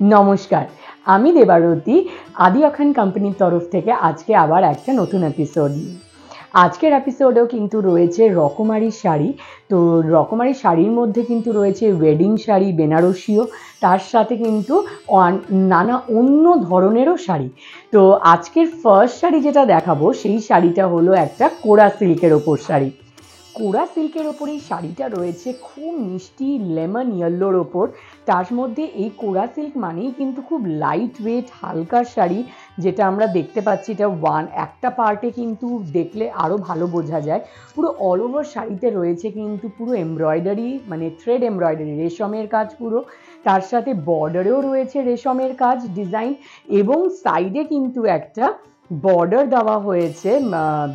নমস্কার, আমি দেবারতী আদি অখান কোম্পানির তরফ থেকে আজকে আবার একটা নতুন এপিসোড নিয়ে। আজকের এপিসোডেও কিন্তু রয়েছে রকমারি শাড়ি। তো রকমারি শাড়ির মধ্যে কিন্তু রয়েছে ওয়েডিং শাড়ি, বেনারসিও, তার সাথে কিন্তু নানা অন্য ধরনেরও শাড়ি। তো আজকের ফার্স্ট শাড়ি যেটা দেখাবো সেই শাড়িটা হলো একটা কোরা সিল্কের ওপর শাড়ি। কোরা সিল্কের ওপর এই শাড়িটা রয়েছে খুব মিষ্টি লেমন ইয়েলোর ওপর। তার মধ্যে এই কোরা সিল্ক মানেই কিন্তু খুব লাইট ওয়েট হালকা শাড়ি, যেটা আমরা দেখতে পাচ্ছি এটা একটা পার্টে কিন্তু দেখলে আরও ভালো বোঝা যায়। পুরো অল ওভার শাড়িতে রয়েছে কিন্তু পুরো এমব্রয়ডারি, মানে থ্রেড এমব্রয়ডারি, রেশমের কাজ পুরো। তার সাথে বর্ডারেও রয়েছে রেশমের কাজ ডিজাইন, এবং সাইডে কিন্তু একটা বর্ডার দেওয়া হয়েছে,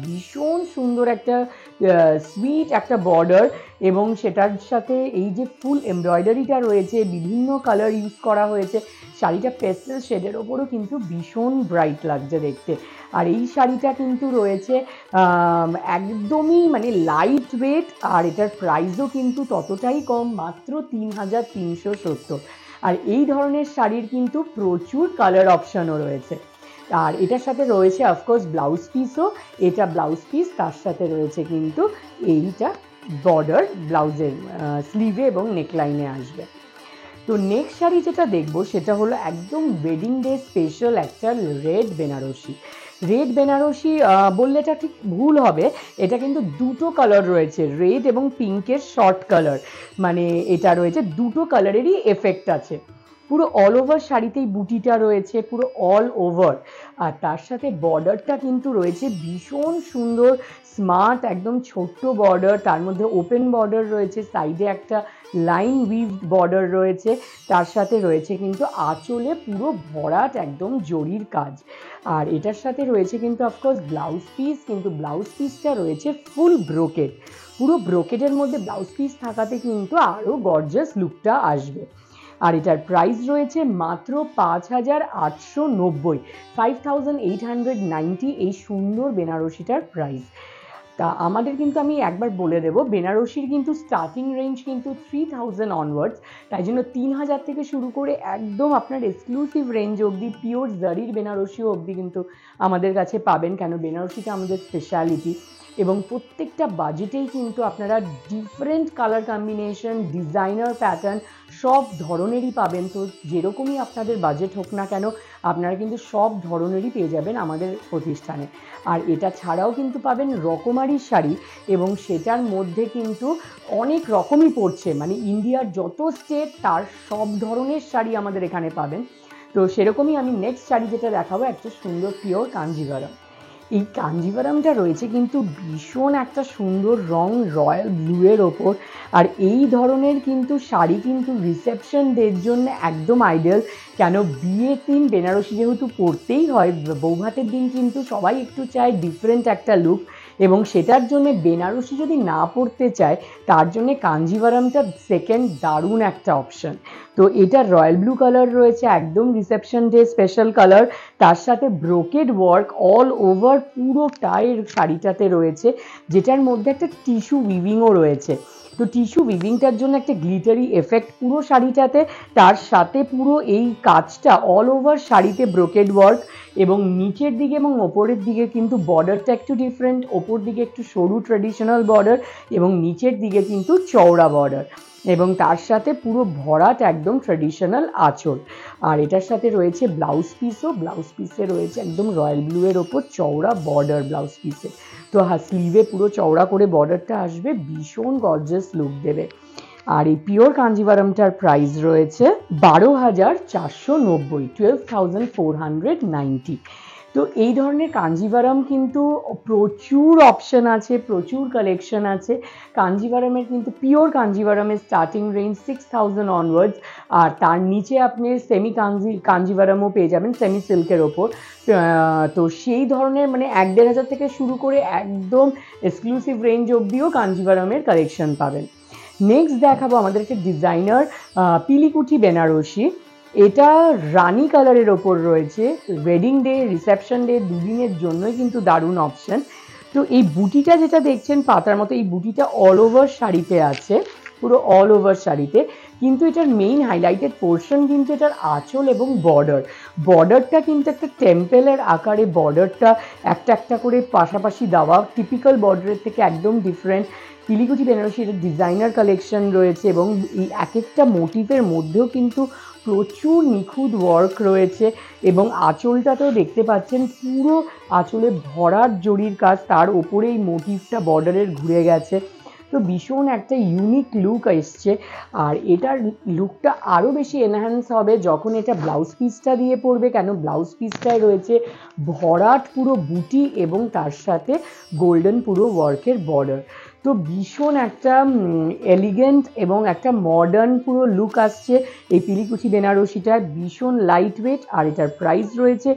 ভীষণ সুন্দর একটা সুইট একটা বর্ডার। এবং সেটার সাথে এই যে ফুল এমব্রয়ডারিটা রয়েছে, বিভিন্ন কালার ইউজ করা হয়েছে। শাড়িটা পেস্টেল শেডের ওপরও কিন্তু ভীষণ ব্রাইট লাগছে দেখতে। আর এই শাড়িটা কিন্তু রয়েছে একদমই মানে লাইট ওয়েট, আর এটার প্রাইসও কিন্তু ততটাই কম, মাত্র ৩,৩৭০। আর এই ধরনের শাড়ির কিন্তু প্রচুর কালার অপশানও রয়েছে। আর এটার সাথে রয়েছে অফকোর্স ব্লাউজ পিসও, এটা ব্লাউজ পিস, তার সাথে রয়েছে কিন্তু এইটা বর্ডার ব্লাউজের স্লিভে এবং নেকলাইনে আসবে। তো নেক্সট শাড়ি যেটা দেখবো সেটা হলো একদম ওয়েডিং ডে স্পেশাল একটা রেড বেনারসি। রেড বেনারসি বললে এটা ঠিক ভুল হবে, এটা কিন্তু দুটো কালার রয়েছে, রেড এবং পিঙ্কের শর্ট কালার, মানে এটা রয়েছে দুটো কালারেরই এফেক্ট আছে। পুরো অল ওভার শাড়িতেই বুটিটা রয়েছে পুরো অল ওভার। আর তার সাথে বর্ডারটা কিন্তু রয়েছে ভীষণ সুন্দর স্মার্ট, একদম ছোট্ট বর্ডার, তার মধ্যে ওপেন বর্ডার রয়েছে, সাইডে একটা লাইন উইভ বর্ডার রয়েছে। তার সাথে রয়েছে কিন্তু আঁচলে পুরো ভরাট একদম জরির কাজ। আর এটার সাথে রয়েছে কিন্তু অফকোর্স ব্লাউজ পিস, কিন্তু ব্লাউজ পিসটা রয়েছে ফুল ব্রোকেড, পুরো ব্রোকেডের মধ্যে ব্লাউজ পিস থাকাতে কিন্তু আরও গর্জাস লুকটা আসবে। আর এটার প্রাইস রয়েছে মাত্র 5,890, 5,890 এই সুন্দর বেনারসিটার প্রাইস। তা আমাদের কিন্তু আমি একবার বলে দেবো, বেনারসির কিন্তু স্টার্টিং রেঞ্জ কিন্তু 3,000 অনওয়ার্ডস, তাই জন্য 3,000 থেকে শুরু করে একদম আপনার এক্সক্লুসিভ রেঞ্জ অবধি পিওর জারির বেনারসিও অবধি কিন্তু আমাদের কাছে পাবেন, কেন বেনারসিটা আমাদের স্পেশালিটি। এবং প্রত্যেকটা বাজেটেই কিন্তু আপনারা different colour combination, designer pattern সব ধরনেরই পাবেন। তো যেরকমই আপনাদের বাজেট হোক না কেন, আপনারা কিন্তু সব ধরনেরই পেয়ে যাবেন আমাদের প্রতিষ্ঠানে। আর এটা ছাড়াও কিন্তু পাবেন রকমারি শাড়ি, এবং সেটার মধ্যে কিন্তু অনেক রকমই পড়ছে, মানে ইন্ডিয়ার যত স্টেট তার সব ধরনের শাড়ি আমাদের এখানে পাবেন। তো সেরকমই আমি নেক্সট শাড়ি যেটা দেখাবো একটা সুন্দর পিওর কাঞ্জিভারাম। এই কাঞ্জিভারামটা রয়েছে কিন্তু ভীষণ একটা সুন্দর রং, রয়্যাল ব্লুয়ের ওপর। আর এই ধরনের কিন্তু শাড়ি কিন্তু রিসেপশন ডের জন্য একদম আইডিয়াল, কেন বিয়ের দিন বেনারসি যেহেতু পরতেই হয়, বৌভাতের দিন কিন্তু সবাই একটু চায় ডিফারেন্ট একটা লুক, এবং সেটার জন্য বেনারসি যদি না পরতে চায় তার জন্য কাঞ্জিভারামটা সেকেন্ড দারুণ একটা অপশন। তো এটা রয়্যাল ব্লু কালার রয়েছে, একদম রিসেপশন ডে স্পেশাল কালার, তার সাথে ব্রোকেড ওয়ার্ক অল ওভার পুরোটাই শাড়িটাতে রয়েছে, যেটার মধ্যে একটা টিস্যু উইভিংও রয়েছে। তো টিস্যু উইভিংটার জন্য একটা গ্লিটারি এফেক্ট পুরো শাড়িটাতে, তার সাথে পুরো এই কাজটা অল ওভার শাড়িতে ব্রোকেড ওয়ার্ক, এবং নিচের দিকে এবং ওপরের দিকে কিন্তু বর্ডারটা একটু ডিফারেন্ট, ওপর দিকে একটু সরু ট্র্যাডিশনাল বর্ডার, এবং নিচের দিকে কিন্তু চওড়া বর্ডার, এবং তার সাথে পুরো ভরাট একদম ট্র্যাডিশনাল আঁচল। আর এটার সাথে রয়েছে ব্লাউজ পিসও, ব্লাউজ পিসে রয়েছে একদম রয়্যাল ব্লুয়ের ওপর চওড়া বর্ডার ব্লাউজ পিসে। তো স্লিভে পুরো চওড়া করে বর্ডারটা আসবে, ভীষণ গর্জাস লুক দেবে। আর এই পিওর কাঞ্জিভারামটার প্রাইস রয়েছে 12,490, 12,490। তো এই ধরনের কাঞ্জিভারাম কিন্তু প্রচুর অপশন আছে, প্রচুর কালেকশন আছে। কাঞ্জিভারামের কিন্তু পিওর কাঞ্জিভারামের স্টার্টিং রেঞ্জ 6,000 অনওয়ার্ডস, আর তার নিচে আপনি সেমি কাঞ্জিভারামও পেয়ে যাবেন সেমি সিল্কের ওপর। তো সেই ধরনের মানে 1,500 থেকে শুরু করে একদম এক্সক্লুসিভ রেঞ্জ অবধিও কাঞ্জিভারামের কালেকশন পাবেন। নেক্সট দেখাবো আমাদের একটা ডিজাইনার পিলিকুঠি বেনারসি। এটা রানি কালারের ওপর রয়েছে, ওয়েডিং ডে রিসেপশন ডে দুদিনের জন্যই কিন্তু দারুণ অপশন। তো এই বুটিটা যেটা দেখছেন পাতার মতো, এই বুটিটা অল ওভার শাড়িতে আছে, পুরো অল ওভার শাড়িতে। কিন্তু এটার মেইন হাইলাইটেড পোর্শন কিন্তু এটার আঁচল এবং বর্ডারটা কিন্তু একটা টেম্পেলের আকারে বর্ডারটা একটা একটা করে পাশাপাশি দেওয়া, টিপিক্যাল বর্ডারের থেকে একদম ডিফারেন্ট। পিলিকুচি বেনারসি এটা ডিজাইনার কালেকশন রয়েছে এবং এই এক একটা মোটিভের মধ্যেও কিন্তু প্রচুর নিখুঁত ওয়ার্ক রয়েছে এবং আঁচলটাতেও দেখতে পাচ্ছেন পুরো আঁচলে ভরাট জরির কাজ, তার ওপরে এই মোটিভটা বর্ডারের ঘুরে গেছে। তো ভীষণ একটা ইউনিক লুক এসছে। আর এটার লুকটা আরও বেশি এনহ্যান্স হবে যখন এটা ব্লাউজ পিসটা দিয়ে পরবে, কেন ব্লাউজ পিসটায় রয়েছে ভরাট পুরো বুটি এবং তার সাথে গোল্ডেন পুরো ওয়ার্কের বর্ডার। তো ভীষণ একটা এলিগেন্ট এবং একটা মডার্ন পুরো লুক আসছে এই পিলিকুচি বেনারসিটার। ভীষণ লাইট ওয়েট আর এটার প্রাইস রয়েছে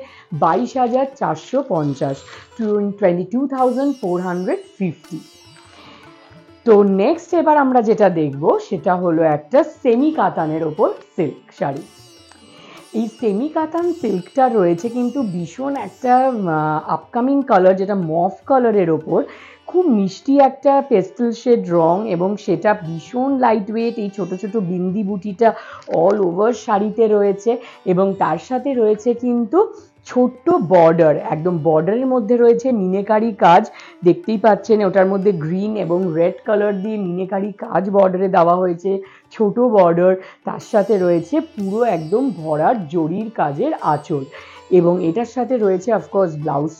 22,450, 22,450। তো নেক্সট এবার আমরা যেটা দেখব সেটা হলো একটা সেমি কাতানের ওপর সিল্ক শাড়ি। এই সেমি কাতান সিল্কটা রয়েছে কিন্তু ভীষণ একটা আপকামিং কালার, যেটা মফ কালারের ওপর খুব মিষ্টি একটা পেস্টেল শেড রং এবং সেটা ভীষণ লাইট ওয়েট। এই ছোট ছোট বিন্দি বুটিটা অল ওভার শাড়িতে রয়েছে এবং তার সাথে রয়েছে কিন্তু ছোট্ট বর্ডার, একদম বর্ডারের মধ্যে রয়েছে মিনেকারি কাজ, দেখতেই পাচ্ছেন ওটার মধ্যে গ্রিন এবং রেড কালার দিয়ে মিনেকারি কাজ বর্ডারে দেওয়া হয়েছে, ছোট বর্ডার, তার সাথে রয়েছে পুরো একদম ভরাট জরির কাজের আঁচল এবং এটার সাথে রয়েছে অফকোর্স ব্লাউজ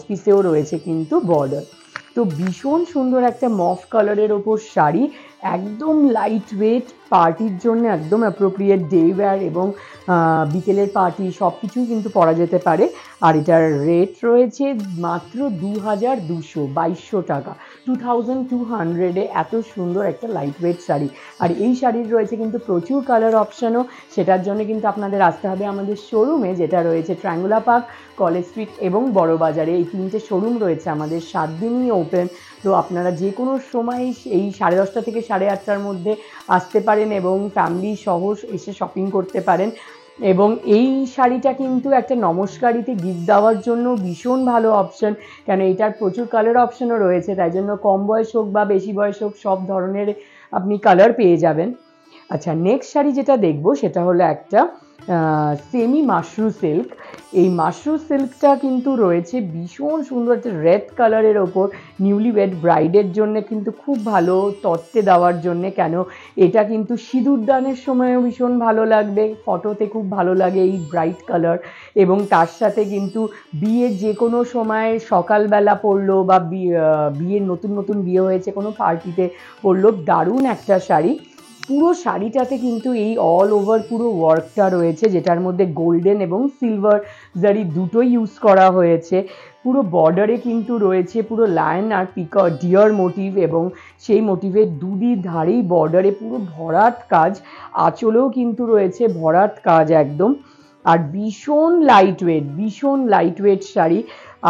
পিসেও রয়েছে কিন্তু বর্ডার। তো ভীষণ সুন্দর একটা মফ কালারের ওপর শাড়ি, একদম লাইট ওয়েট, পার্টির জন্য একদম অ্যাপ্রোপ্রিয়েট, ডে ওয়্যার এবং বিকেলের পার্টি সব কিছুই কিন্তু পরা যেতে পারে। আর এটার রেট রয়েছে মাত্র 2,200 টাকা, 2,200-এ এত সুন্দর একটা লাইট ওয়েট শাড়ি। আর এই শাড়ির রয়েছে কিন্তু প্রচুর কালার অপশানও, সেটার জন্য কিন্তু আপনাদের আসতে হবে আমাদের শোরুমে, যেটা রয়েছে ট্রায়াঙ্গুলা পার্ক, কলেজ স্ট্রিট এবং বড়বাজারে। এই 3টে শোরুম রয়েছে আমাদের 7 দিনই ওপেন। তো আপনারা যে কোনো সময় এই 10:30 থেকে 8:30-টার মধ্যে আসতে পারেন এবং ফ্যামিলি সহ এসে শপিং করতে পারেন। এবং এই শাড়িটা কিন্তু একটা নমস্কারিতে গিফট দেওয়ার জন্য ভীষণ ভালো অপশন, কেন এটার প্রচুর কালার অপশনও রয়েছে, তাই জন্য কম বয়স হোক বা বেশি বয়স হোক সব ধরনের আপনি কালার পেয়ে যাবেন। আচ্ছা, নেক্সট শাড়ি যেটা দেখবো সেটা হলো একটা সেমি মাশরু সিল্ক। এই মাশরু সিল্কটা কিন্তু রয়েছে ভীষণ সুন্দর একটা রেড কালারের ওপর, নিউলি ওয়েড ব্রাইডের জন্য কিন্তু খুব ভালো তত্ত্বে দেওয়ার জন্যে, কেন এটা কিন্তু সিঁদুরদানের সময়ও ভীষণ ভালো লাগবে, ফটোতে খুব ভালো লাগে এই ব্রাইট কালার। এবং তার সাথে কিন্তু বিয়ের যে কোনো সময় সকালবেলা পরলো বা বিয়ের নতুন বিয়ে হয়েছে কোনো পার্টিতে পরলো, দারুণ একটা শাড়ি। পুরো শাড়িটাতে কিন্তু এই অল ওভার পুরো ওয়ার্কটা রয়েছে, যেটার মধ্যে গোল্ডেন এবং সিলভার জারি দুটোই ইউজ করা হয়েছে। পুরো বর্ডারে কিন্তু রয়েছে পুরো লায়ন আর ডিয়ার মোটিভ এবং সেই মোটিভের দুই ধারেই বর্ডারে পুরো ভরাট কাজ, আঁচলেও কিন্তু রয়েছে ভরাট কাজ একদম। আর ভীষণ লাইট ওয়েট শাড়ি।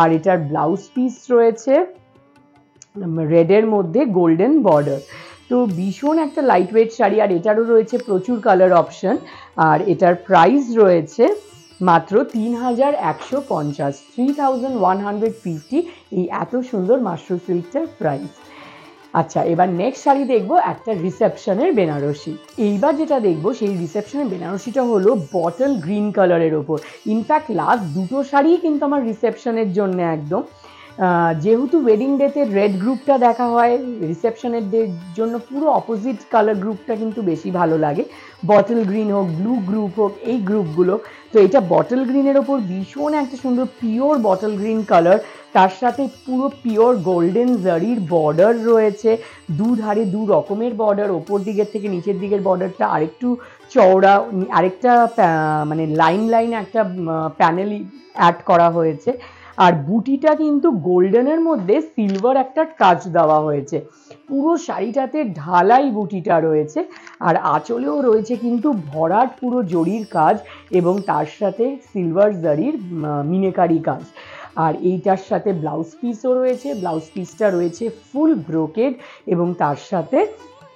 আর এটার ব্লাউজ পিস রয়েছে রেডের মধ্যে গোল্ডেন বর্ডার। তো ভীষণ একটা লাইট ওয়েট শাড়ি আর এটারও রয়েছে প্রচুর কালার অপশন। আর এটার প্রাইস রয়েছে মাত্র 3,150, 3,150 এই এত সুন্দর মাশরু সিল্কটার প্রাইস। আচ্ছা, এবার নেক্সট শাড়ি দেখবো একটা রিসেপশনের বেনারসি। এইবার যেটা দেখবো সেই রিসেপশনের বেনারসিটা হলো বটল গ্রিন কালারের ওপর। ইনফ্যাক্ট লাস্ট দুটো শাড়িই কিন্তু আমার রিসেপশনের জন্য একদম, যেহেতু ওয়েডিং ডেতে রেড গ্রুপটা দেখা হয়, রিসেপশনের জন্য পুরো অপোজিট কালার গ্রুপটা কিন্তু বেশি ভালো লাগে, বটল গ্রিন হোক, ব্লু গ্রুপ হোক, এই গ্রুপগুলো। তো এটা বটল গ্রিনের ওপর ভীষণ একটা সুন্দর পিওর বটল গ্রিন কালার, তার সাথে পুরো পিওর গোল্ডেন জারির বর্ডার রয়েছে, দুধারে দু রকমের বর্ডার, ওপর দিকের থেকে নিচের দিকের বর্ডারটা আরেকটু চওড়া, আরেকটা মানে লাইন একটা প্যানেল অ্যাড করা হয়েছে। আর বুটিটা কিন্তু গোল্ডেনের মধ্যে সিলভার একটা টাচ দেওয়া হয়েছে, পুরো শাড়িটাতে ঢালাই বুটিটা রয়েছে। আর আঁচলেও রয়েছে কিন্তু ভরাট পুরো জরির কাজ এবং তার সাথে সিলভার জারির মিনেকারি কাজ। আর এইটার সাথে ব্লাউজ পিসও রয়েছে, ব্লাউজ পিসটা রয়েছে ফুল ব্রোকেড এবং তার সাথে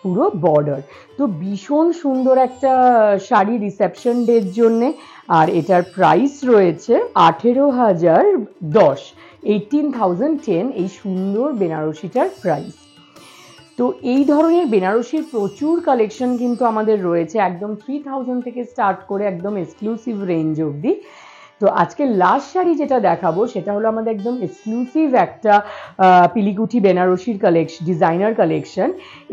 পুরো বর্ডার। তো ভীষণ সুন্দর একটা শাড়ি রিসেপশন ডের জন্যে। আর এটার প্রাইস রয়েছে 18,010, 18,010 এই সুন্দর বেনারসিটার প্রাইস। তো এই ধরনের বেনারসির প্রচুর কালেকশন কিন্তু আমাদের রয়েছে, একদম 3000 থেকে স্টার্ট করে একদম এক্সক্লুসিভ রেঞ্জ অবধি। তো আজকে লাস্ট শাড়ি যেটা দেখাবো সেটা হলো আমাদের একদম এক্সক্লুসিভ একটা পিলিকুঠি বেনারসির ডিজাইনার কালেকশন।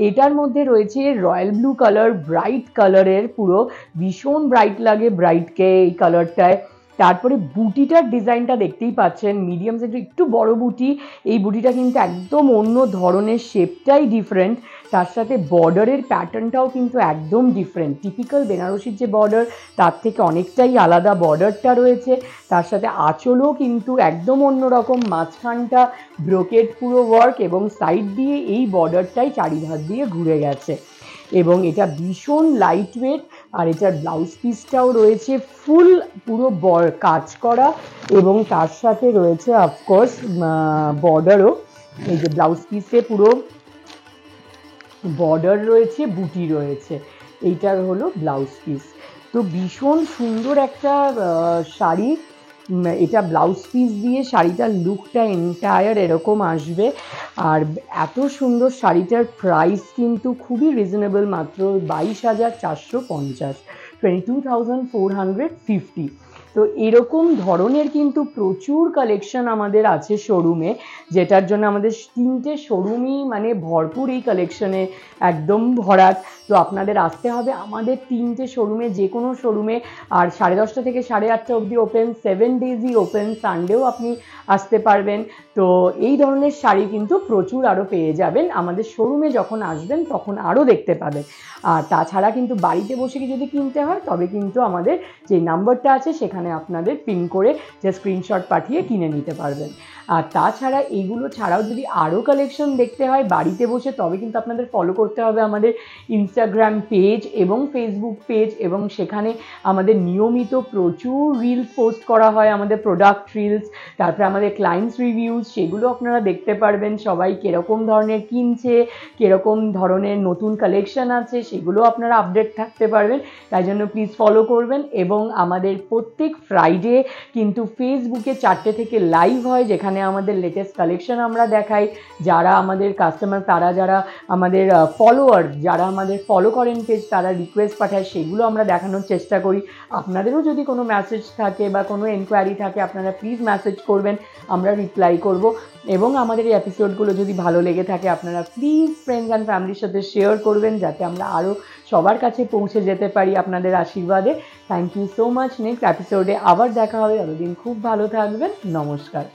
এটার মধ্যে রয়েছে রয়্যাল ব্লু কালার, ব্রাইট কালারের, পুরো ভীষণ ব্রাইট লাগে ব্রাইটকে এই কালারটায়। তারপরে বুটিটার ডিজাইনটা দেখতেই পাচ্ছেন, মিডিয়াম সাইজ একটু বড় বুটি। এই বুটিটা কিন্তু একদম অন্য ধরনের, শেপটাই ডিফারেন্ট, তার সাথে বর্ডারের প্যাটার্নটাও কিন্তু একদম ডিফারেন্ট। টিপিক্যাল বেনারসির যে বর্ডার তার থেকে অনেকটাই আলাদা বর্ডারটা রয়েছে। তার সাথে আঁচলও কিন্তু একদম অন্যরকম, মাঝখানটা ব্রোকেড পুরো ওয়ার্ক এবং সাইড দিয়ে এই বর্ডারটাই চারিধার দিয়ে ঘুরে গেছে। এবং এটা ভীষণ লাইট ওয়েট, আর এটার ব্লাউজ পিসটাও রয়েছে ফুল পুরো কাজ করা, এবং তার সাথে রয়েছে অফকোর্স বর্ডারও। এই যে ব্লাউজ পিসে পুরো বর্ডার রয়েছে, বুটি রয়েছে, এইটার হলো ব্লাউজ পিস। তো ভীষণ সুন্দর একটা শাড়ি। এটা ব্লাউজ পিস দিয়ে শাড়িটার লুকটা এন্টায়ার এরকম আসবে। আর এত সুন্দর শাড়িটার প্রাইস কিন্তু খুবই রিজনেবল, মাত্র 22,450, 22,450। তো এরকম ধরনের কিন্তু প্রচুর কালেকশন আমাদের আছে শোরুমে, যেটার জন্য আমাদের 3টে শোরুমই মানে ভরপুর এই কালেকশনে একদম ভরাট। তো আপনাদের আসতে হবে আমাদের 3টে শোরুমে, যে কোনো শোরুমে। আর 10:30 থেকে 8:30 অবধি ওপেন, 7 ডেজই ওপেন, সানডেও আপনি আসতে পারবেন। তো এই ধরনের শাড়ি কিন্তু প্রচুর আরও পেয়ে যাবেন আমাদের শোরুমে, যখন আসবেন তখন আরও দেখতে পাবেন। আর তাছাড়া কিন্তু বাড়িতে বসে যদি কিনতে হয় তবে কিন্তু আমাদের যে নাম্বারটা আছে সেখানে আপনাদের পিন করে যে স্ক্রিনশট পাঠিয়ে কিনে নিতে পারবেন। আর তাছাড়া এইগুলো ছাড়াও যদি আরও কালেকশন দেখতে হয় বাড়িতে বসে, তবে কিন্তু আপনাদের ফলো করতে হবে আমাদের ইনস্টাগ্রাম পেজ এবং ফেসবুক পেজ, এবং সেখানে আমাদের নিয়মিত প্রচুর রিলস পোস্ট করা হয়, আমাদের প্রোডাক্ট রিলস, তারপরে আমাদের ক্লায়েন্টস রিভিউজ, সেগুলো আপনারা দেখতে পারবেন। সবাই কীরকম ধরনের কিনছে, কীরকম ধরনের নতুন কালেকশন আছে, সেগুলো আপনারা আপডেট থাকতে পারবেন। তাই জন্য প্লিজ ফলো করবেন। এবং আমাদের প্রত্যেক ফ্রাইডে কিন্তু ফেসবুকে 4টে থেকে লাইভ হয়, যেখানে আমাদের লেটেস্ট কালেকশন আমরা দেখাই। যারা আমাদের কাস্টমার, তারা যারা আমাদের ফলোয়ার, যারা আমাদের ফলো করেন পেজ, তারা রিকোয়েস্ট পাঠায়, সেগুলো আমরা দেখানোর চেষ্টা করি। আপনাদেরও যদি কোনো মেসেজ থাকে বা কোনো এনকোয়ারি থাকে, আপনারা প্লিজ মেসেজ করবেন, আমরা রিপ্লাই করব। এবং আমাদের এই এপিসোডগুলো যদি ভালো লেগে থাকে, আপনারা প্লিজ ফ্রেন্ডস অ্যান্ড ফ্যামিলির সাথে শেয়ার করবেন, যাতে আমরা আরও সবার কাছে পৌঁছে যেতে পারি আপনাদের আশীর্বাদে। Thank you so much. Next এপিসোডে আবার দেখা হবে, ততদিন খুব ভালো থাকবেন। নমস্কার।